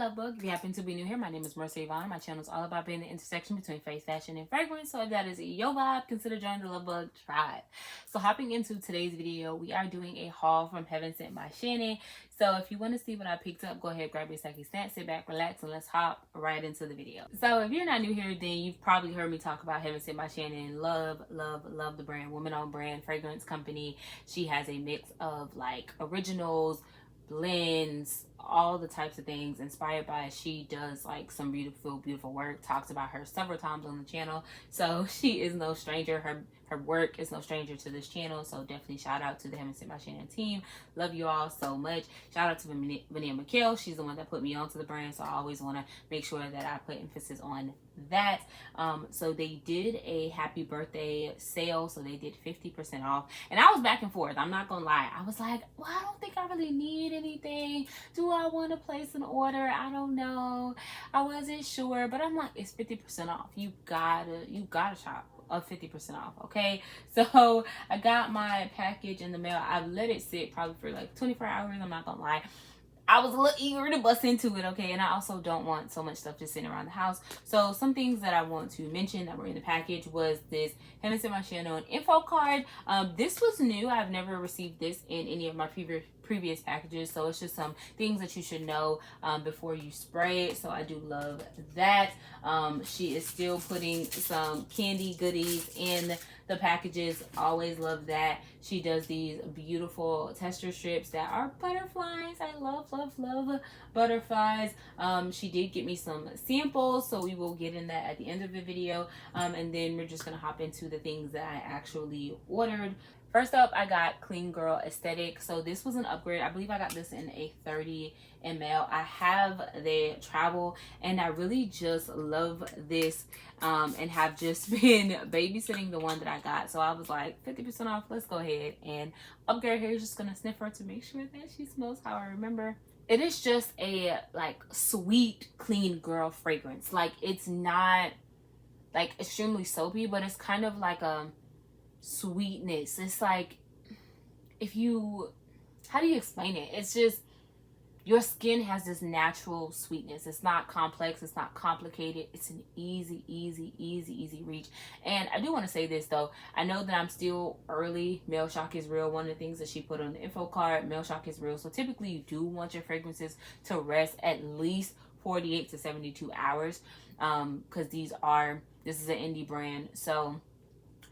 Lovebug. If you happen to be new here, my name is Maryssayvon. My channel is all about being the intersection between faith, fashion, and fragrance. So if that is your vibe, consider joining the Lovebug tribe. So hopping into today's video, we are doing a haul from Heaven Sent by Shannon. So if you want to see what I picked up, go ahead, grab your second stand, sit back, relax, and let's hop right into the video. So if you're not new here, then you've probably heard me talk about Heaven Sent by Shannon. Love the brand. Woman-owned brand, fragrance company. She has a mix of like originals, blends, all the types of things inspired by. She does like some beautiful work, talks about her several times on the channel, so she is no stranger. Her work is no stranger to this channel, so definitely shout out to the Heaven Sent by Shannon team. Love you all so much. Shout out to Vanilla McKell. She's the one that put me onto the brand, so I always want to make sure that I put emphasis on that. So they did a happy birthday sale, so they did 50% off, and I was back and forth. I'm not gonna lie, I was like, well, I don't think I really need anything. Do I want to place an order? I don't know. I wasn't sure, but I'm like, it's 50% off. You gotta shop of 50% off. Okay, so I got my package in the mail. I've let it sit probably for like 24 hours. I'm not gonna lie, I was a little eager to bust into it, okay? And I also don't want so much stuff just sitting around the house. So some things that I want to mention that were in the package was this Heaven Sent by Shannon info card. This was new. I've never received this in any of my previous packages, so it's just some things that you should know before you spray it. So I do love that. She is still putting some candy goodies in the packages. Always love that. She does these beautiful tester strips that are butterflies. I love butterflies. She did get me some samples, so we will get in that at the end of the video, and then we're just gonna hop into the things that I actually ordered. First up, I got Clean Girl Aesthetic. So this was an upgrade. I believe I got this in a 30 ml. I have the travel, and I really just love this, and have just been babysitting the one that I got. So I was like, 50% off, let's go ahead and upgrade her. Just gonna sniff her to make sure that she smells how I remember. It is just a like sweet, clean girl fragrance. Like, it's not like extremely soapy, but it's kind of like a sweetness. It's like, how do you explain it? It's just, your skin has this natural sweetness. It's not complex, it's not complicated. It's an easy reach. And I do want to say this though, I know that I'm still early. Mail shock is real. One of the things that she put on the info card, mail shock is real. So typically you do want your fragrances to rest at least 48 to 72 hours, because this is an indie brand, so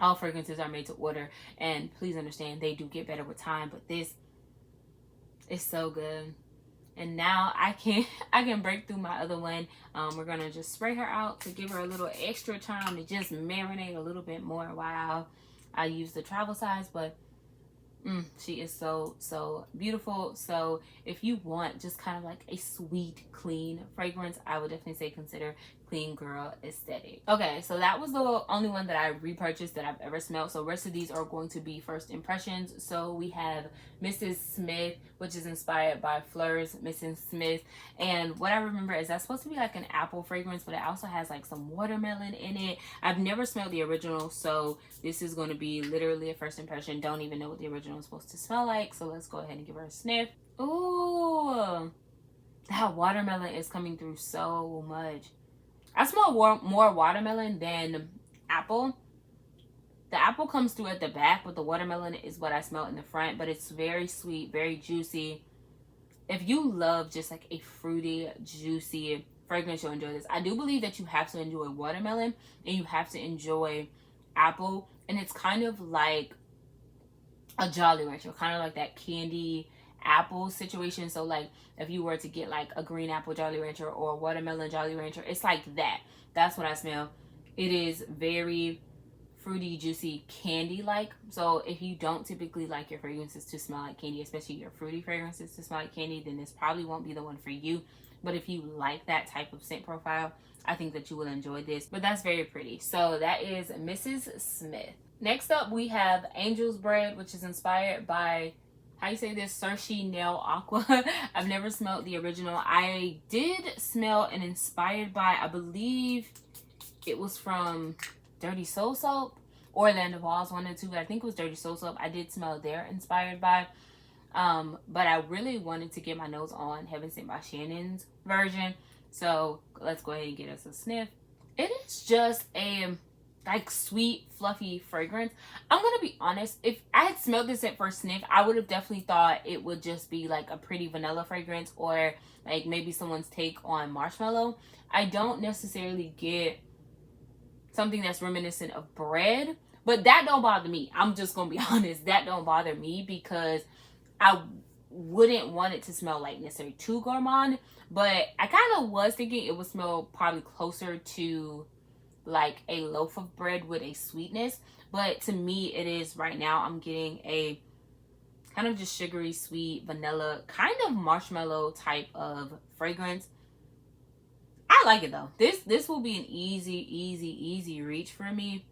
all fragrances are made to order, and please understand they do get better with time, but this is so good. And now I can break through my other one. We're gonna just spray her out to give her a little extra time to just marinate a little bit more while I use the travel size, but she is so beautiful. So if you want just kind of like a sweet, clean fragrance, I would definitely say consider Clean Girl Aesthetic. Okay, so that was the only one that I repurchased that I've ever smelled. So rest of these are going to be first impressions. So we have Mrs. Smith, which is inspired by Fleur's Mrs. Smith. And what I remember is that's supposed to be like an apple fragrance, but it also has like some watermelon in it. I've never smelled the original, so this is going to be literally a first impression. Don't even know what the original is supposed to smell like. So let's go ahead and give her a sniff. Ooh, that watermelon is coming through so much. I smell more watermelon than apple. The apple comes through at the back, but the watermelon is what I smell in the front. But it's very sweet, very juicy. If you love just like a fruity, juicy fragrance, you'll enjoy this. I do believe that you have to enjoy watermelon and you have to enjoy apple. And it's kind of like a Jolly Rancher, kind of like that candy apple situation. So like if you were to get like a green apple Jolly Rancher or a watermelon Jolly Rancher, it's like that. That's what I smell. It is very fruity, juicy, candy like. So if you don't typically like your fragrances to smell like candy, especially your fruity fragrances to smell like candy, then this probably won't be the one for you. But if you like that type of scent profile, I think that you will enjoy this. But that's very pretty. So that is Mrs. Smith. Next up, we have Angel's Bread, which is inspired by, how you say this, Saoirse Nail Aqua. I've never smelled the original. I did smell an inspired by, I believe it was from Dirty Soul Soap or Land of Oz, one and two, but I think it was Dirty Soul Soap. I did smell their inspired by. But I really wanted to get my nose on Heaven Sent by Shannon's version. So let's go ahead and get us a sniff. It is just a like sweet, fluffy fragrance. I'm gonna be honest, if I had smelled this at first sniff, I would have definitely thought it would just be like a pretty vanilla fragrance, or like maybe someone's take on marshmallow. I don't necessarily get something that's reminiscent of bread, but that don't bother me. I'm just gonna be honest, that don't bother me because I wouldn't want it to smell like necessarily too gourmand, but I kind of was thinking it would smell probably closer to like a loaf of bread with a sweetness. But to me, it is right now. I'm getting a kind of just sugary, sweet, vanilla, kind of marshmallow type of fragrance. I like it though. This will be an easy reach for me.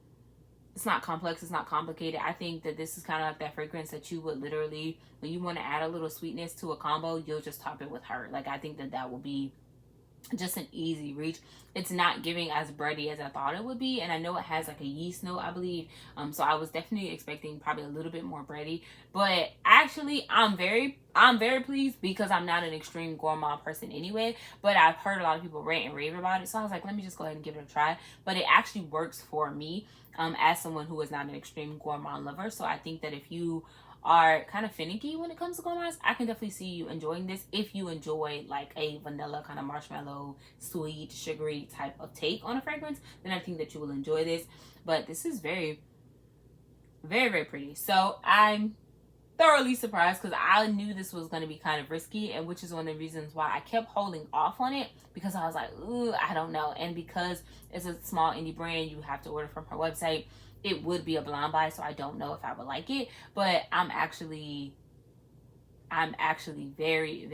It's not complex, it's not complicated. I think that this is kind of like that fragrance that you would literally, when you want to add a little sweetness to a combo, you'll just top it with her. Like, I think that that will be just an easy reach. It's not giving as bready as I thought it would be, and I know it has like a yeast note, I believe. So I was definitely expecting probably a little bit more bready, but actually I'm very pleased because I'm not an extreme gourmand person anyway. But I've heard a lot of people rant and rave about it, so I was like, let me just go ahead and give it a try. But it actually works for me as someone who is not an extreme gourmand lover. So I think that if you are kind of finicky when it comes to gourmands, I can definitely see you enjoying this. If you enjoy like a vanilla kind of marshmallow, sweet, sugary type of take on a fragrance, then I think that you will enjoy this. But this is very pretty. So I'm thoroughly surprised because I knew this was going to be kind of risky, and which is one of the reasons why I kept holding off on it, because I was like, ooh, I don't know. And because it's a small indie brand, you have to order from her website. It would be a blind buy, so I don't know if I would like it. But I'm actually very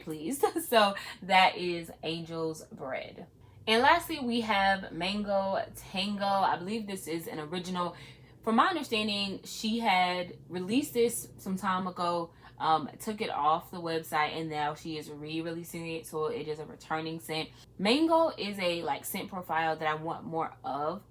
pleased. So that is Angel's Bread. And lastly, we have Mango Tango. I believe this is an original. From my understanding, she had released this some time ago, took it off the website, and now she is re-releasing it, so it is a returning scent. Mango is a like scent profile that I want more of,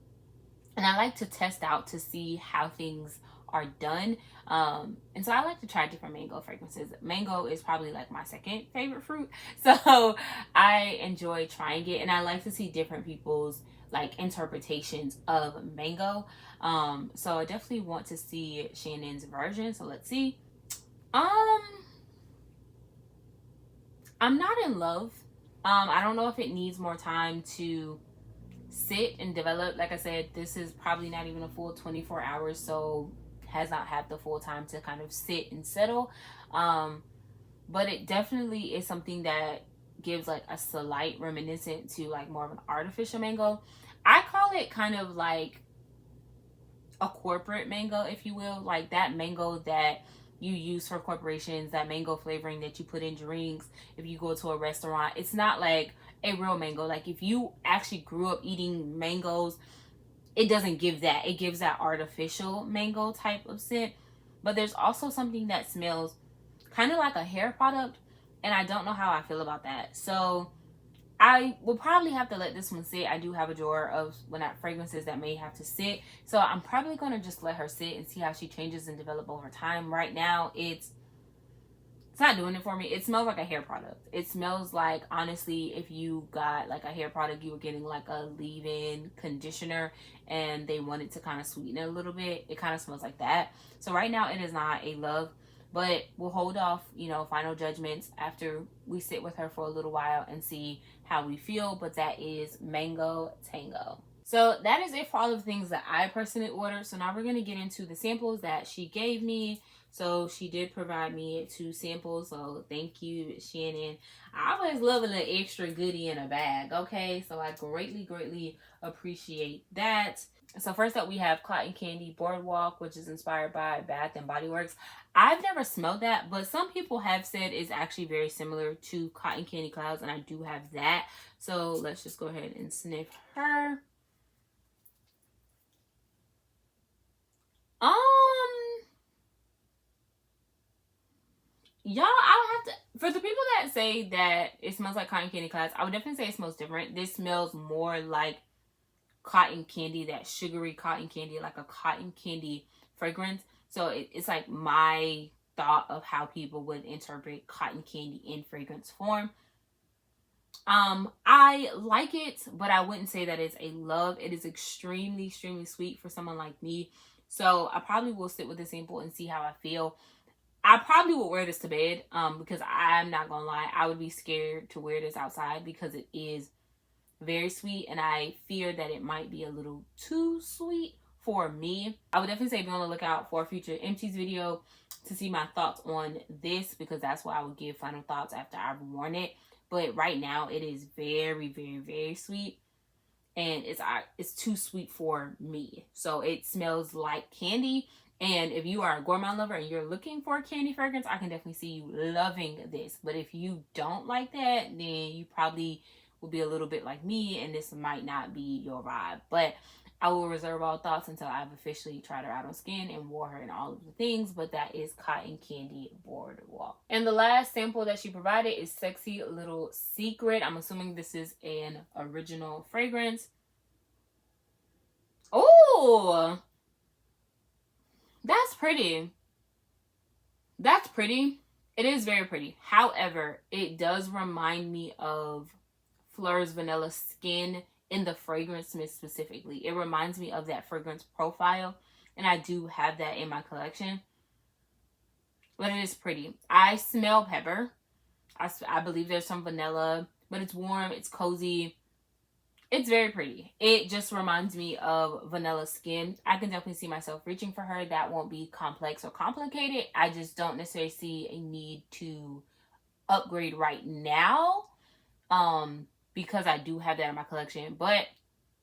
and I like to test out to see how things are done. And so I like to try different mango fragrances. Mango is probably like my second favorite fruit, so I enjoy trying it, and I like to see different people's like interpretations of mango. So I definitely want to see Shannon's version. So let's see. I'm not in love. I don't know if it needs more time to sit and develop. Like I said, this is probably not even a full 24 hours, so has not had the full time to kind of sit and settle. But it definitely is something that gives like a slight reminiscent to like more of an artificial mango. I call it kind of like a corporate mango, if you will, like that mango that you use for corporations, that mango flavoring that you put in drinks if you go to a restaurant. It's not like a real mango. Like if you actually grew up eating mangoes, it doesn't give that. It gives that artificial mango type of scent. But there's also something that smells kind of like a hair product, and I don't know how I feel about that. So I will probably have to let this one sit. I do have a drawer of fragrances that may have to sit, so I'm probably going to just let her sit and see how she changes and develop over time. Right now, it's not doing it for me. It smells like a hair product. It smells like, honestly, if you got like a hair product, you were getting like a leave-in conditioner and they wanted to kind of sweeten it a little bit. It kind of smells like that. So right now it is not a love, but we'll hold off, you know, final judgments after we sit with her for a little while and see how we feel. But that is Mango Tango. So that is it for all of the things that I personally ordered. So now we're going to get into the samples that she gave me. So she did provide me 2 samples. So thank you, Shannon. I always love a little extra goodie in a bag. Okay, so I greatly appreciate that. So first up, we have Cotton Candy Boardwalk, which is inspired by Bath and Body Works. I've never smelled that, but some people have said it's actually very similar to Cotton Candy Clouds, and I do have that. So let's just go ahead and sniff her. Y'all, I'll have to, for the people that say that it smells like Cotton Candy Clouds, I would definitely say it smells different. This smells more like cotton candy, that sugary cotton candy, like a cotton candy fragrance. So it's like my thought of how people would interpret cotton candy in fragrance form. I like it, but I wouldn't say that it's a love. It is extremely, extremely sweet for someone like me. So I probably will sit with the sample and see how I feel. I probably will wear this to bed, because I'm not gonna lie, I would be scared to wear this outside because it is very sweet, and I fear that it might be a little too sweet for me. I would definitely say be on the lookout for a future empties video to see my thoughts on this, because that's what I would give final thoughts after I've worn it. But right now it is very, very, very sweet, and it's too sweet for me. So it smells like candy. And if you are a gourmand lover and you're looking for a candy fragrance, I can definitely see you loving this. But if you don't like that, then you probably will be a little bit like me, and this might not be your vibe. But I will reserve all thoughts until I've officially tried her out on skin and wore her in all of the things. But that is Cotton Candy Boardwalk. And the last sample that she provided is Sexy Little Secret. I'm assuming this is an original fragrance. Oh, that's pretty. That's pretty. It is very pretty. However, it does remind me of Fleur's Vanilla Skin in the fragrance mist specifically. It reminds me of that fragrance profile, and I do have that in my collection. But it is pretty. I smell pepper. I believe there's some vanilla, but it's warm, it's cozy. It's very pretty. It just reminds me of Vanilla Skin. I can definitely see myself reaching for her. That won't be complex or complicated. I just don't necessarily see a need to upgrade right now, because I do have that in my collection. But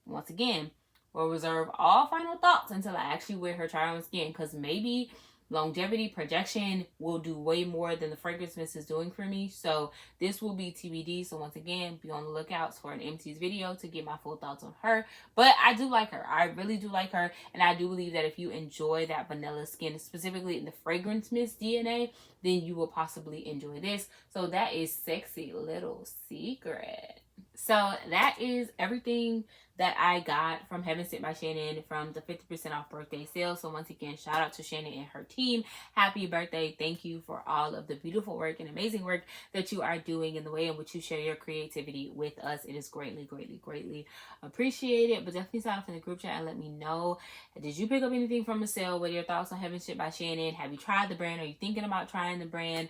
once again, we'll reserve all final thoughts until I actually wear her try on skin, because maybe longevity projection will do way more than the fragrance mist is doing for me. So this will be TBD. So once again, be on the lookout for an empties video to get my full thoughts on her. But I do like her. I really do like her. And I do believe that if you enjoy that vanilla skin, specifically in the fragrance mist DNA, then you will possibly enjoy this. So that is Sexy Little Secret. So that is everything that I got from Heaven Sent by Shannon from the 50% off birthday sale. So once again, shout out to Shannon and her team. Happy birthday. Thank you for all of the beautiful work and amazing work that you are doing in the way in which you share your creativity with us. It is greatly, greatly, greatly appreciated. But definitely sign up in the group chat and let me know, did you pick up anything from the sale? What are your thoughts on Heaven Sent by Shannon? Have you tried the brand? Are you thinking about trying the brand?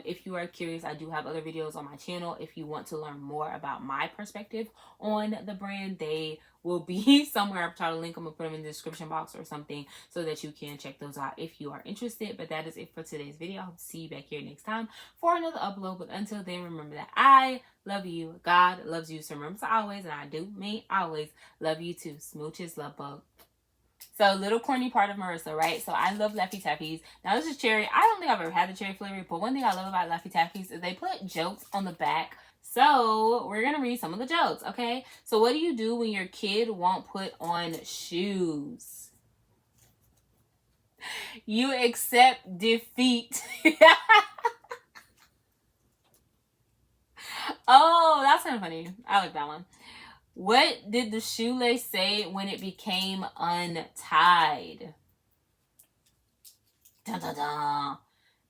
If you are curious, I do have other videos on my channel. If you want to learn more about my perspective on the brand, they will be somewhere. I'll try to link them and put them in the description box or something so that you can check those out if you are interested. But that is it for today's video. I'll see you back here next time for another upload. But until then, remember that I love you. God loves you. So remember to always, and I do mean always, love you too. Smooches, love bug. So little corny part of Marissa, right? So I love Laffy Taffies. Now this is cherry. I don't think I've ever had the cherry flavor, but one thing I love about Laffy Taffies is they put jokes on the back. So we're going to read some of the jokes, okay? So what do you do when your kid won't put on shoes? You accept defeat. Oh, that's kind of funny. I like that one. What did the shoelace say when it became untied? Dun, dun, dun.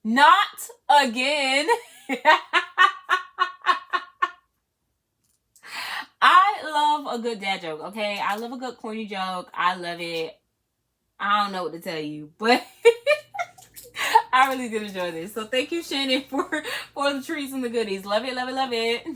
Not again. I love a good dad joke, okay? I love a good corny joke. I love it. I don't know what to tell you, but I really did enjoy this. So thank you, Shannon, for the treats and the goodies. Love it, love it, love it.